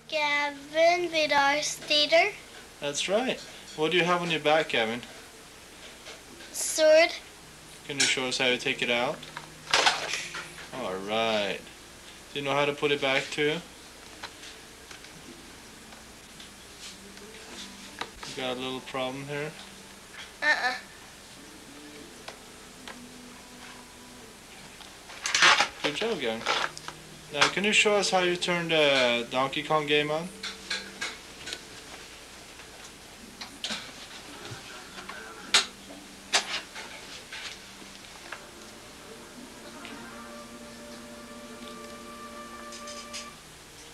Gavin Vidar Stater. That's right. What do you have on your back, Gavin? Sword. Can you show us how to take it out? Alright. Do you know how to put it back too? You got a little problem here? Good job, Gavin. Now, can you show us how you turn the Donkey Kong game on?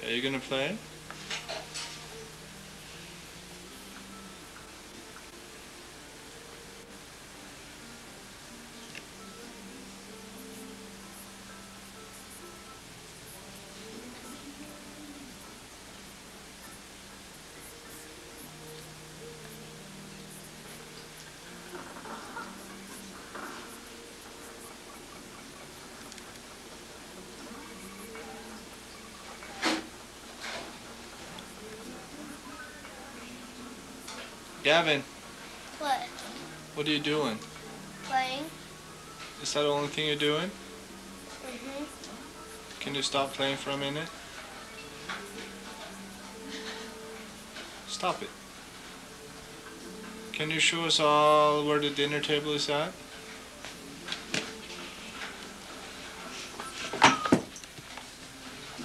Are you gonna play? Gavin, What? what are you doing? Playing. Is that the only thing you're doing? Mhm. Can you stop playing for a minute? Stop it. Can you show us all where the dinner table is at?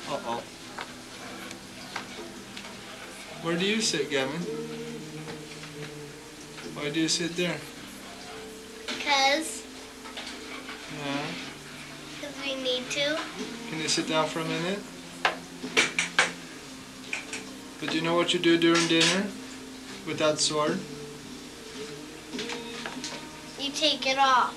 Uh-oh. Where do you sit, Gavin? Why do you sit there? Because Yeah. we need to. Can you sit down for a minute? But do you know what you do during dinner with that sword? You take it off.